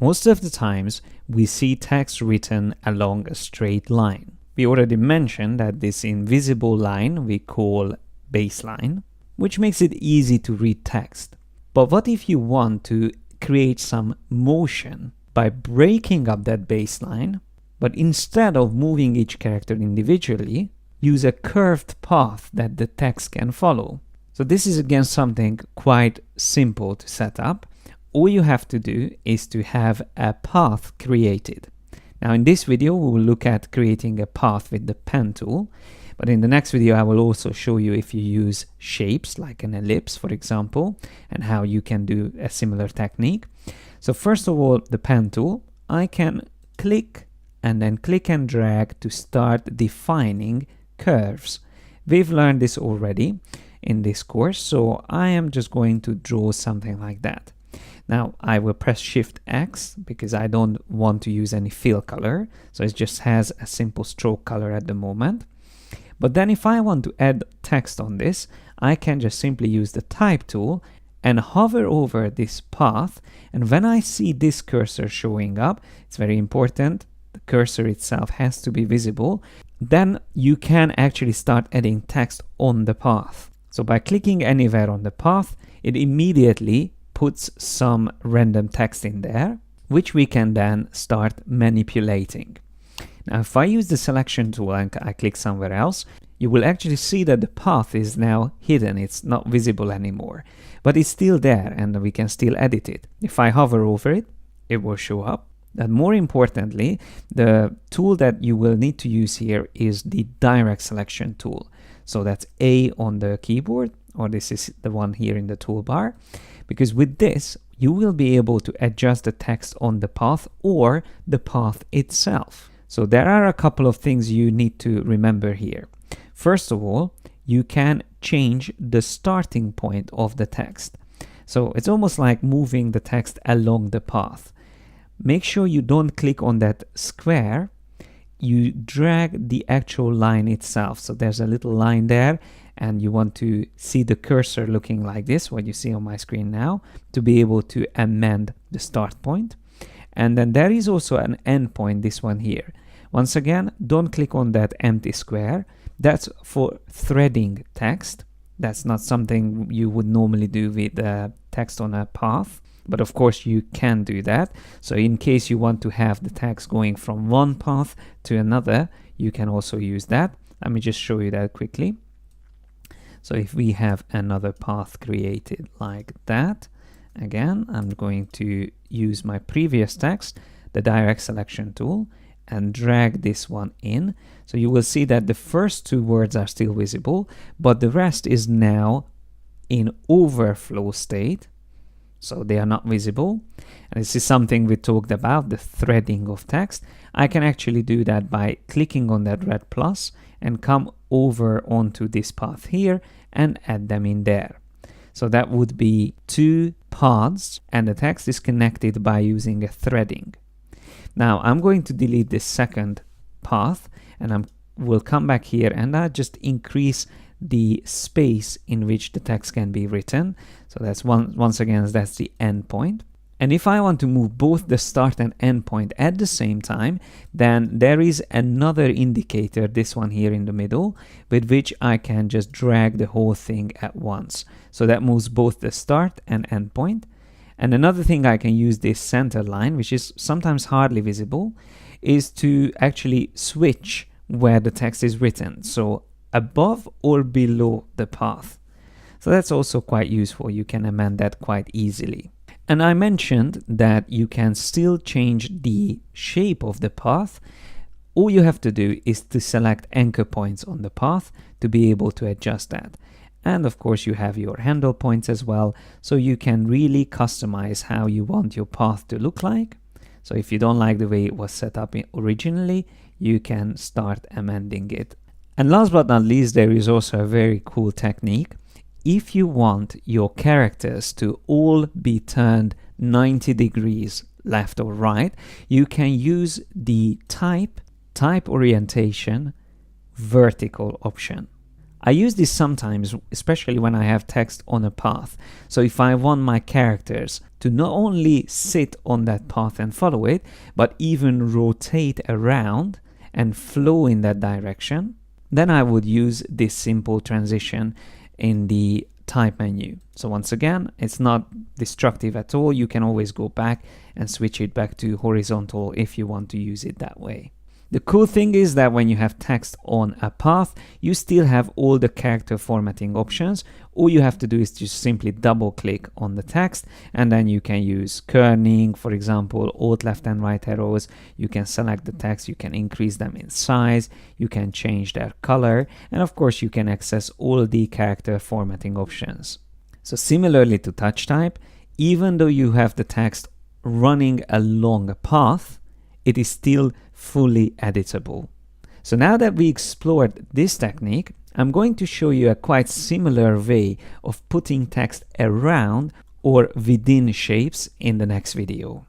Most of the times, we see text written along a straight line. We already mentioned that this invisible line we call baseline, which makes it easy to read text. But what if you want to create some motion by breaking up that baseline, but instead of moving each character individually, use a curved path that the text can follow? So this is again something quite simple to set up. All you have to do is to have a path created. Now in this video we will look at creating a path with the pen tool, but in the next video I will also show you if you use shapes like an ellipse, for example, and how you can do a similar technique. So first of all, the pen tool, I can click and then click and drag to start defining curves. We've learned this already in this course, so I am just going to draw something like that. Now I will press Shift X because I don't want to use any fill color, so it just has a simple stroke color at the moment. But then if I want to add text on this, I can just simply use the Type tool and hover over this path, and when I see this cursor showing up, it's very important, the cursor itself has to be visible, then you can actually start adding text on the path. So by clicking anywhere on the path, it immediately puts some random text in there, which we can then start manipulating. Now if I use the selection tool and I click somewhere else, you will actually see that the path is now hidden, it's not visible anymore, but it's still there and we can still edit it. If I hover over it, it will show up. And more importantly, the tool that you will need to use here is the direct selection tool. So that's A on the keyboard, or this is the one here in the toolbar, because with this you will be able to adjust the text on the path or the path itself. So there are a couple of things you need to remember here. First of all, you can change the starting point of the text. So it's almost like moving the text along the path. Make sure you don't click on that square, you drag the actual line itself. So there's a little line there, and you want to see the cursor looking like this, what you see on my screen now, to be able to amend the start point. And then there is also an end point, this one here. Once again, don't click on that empty square. That's for threading text. That's not something you would normally do with text on a path, but of course you can do that. So in case you want to have the text going from one path to another, you can also use that. Let me just show you that quickly. So if we have another path created like that, again, I'm going to use my previous text, the direct selection tool, and drag this one in. So you will see that the first two words are still visible, but the rest is now in overflow state. So they are not visible. And this is something we talked about, the threading of text. I can actually do that by clicking on that red plus and come over onto this path here and add them in there. So that would be two paths and the text is connected by using a threading. Now I'm going to delete this second path and I will come back here and I just increase the space in which the text can be written. So that's once again, that's the end point. And if I want to move both the start and end point at the same time, then there is another indicator, this one here in the middle, with which I can just drag the whole thing at once. So that moves both the start and end point. And another thing I can use this center line, which is sometimes hardly visible, is to actually switch where the text is written. So above or below the path. So that's also quite useful. You can amend that quite easily. And I mentioned that you can still change the shape of the path. All you have to do is to select anchor points on the path to be able to adjust that. And of course you have your handle points as well, so you can really customize how you want your path to look like. So if you don't like the way it was set up originally, you can start amending it. And last but not least, there is also a very cool technique. If you want your characters to all be turned 90 degrees left or right, you can use the type orientation vertical option. I use this sometimes, especially when I have text on a path. So if I want my characters to not only sit on that path and follow it, but even rotate around and flow in that direction, then I would use this simple transition in the type menu. So once again, it's not destructive at all. You can always go back and switch it back to horizontal if you want to use it that way. The cool thing is that when you have text on a path, you still have all the character formatting options. All you have to do is just simply double click on the text, and then you can use kerning, for example, alt left and right arrows. You can select the text, you can increase them in size, you can change their color, and of course you can access all the character formatting options. So similarly to touch type, even though you have the text running along a path, it is still fully editable. So now that we explored this technique, I'm going to show you a quite similar way of putting text around or within shapes in the next video.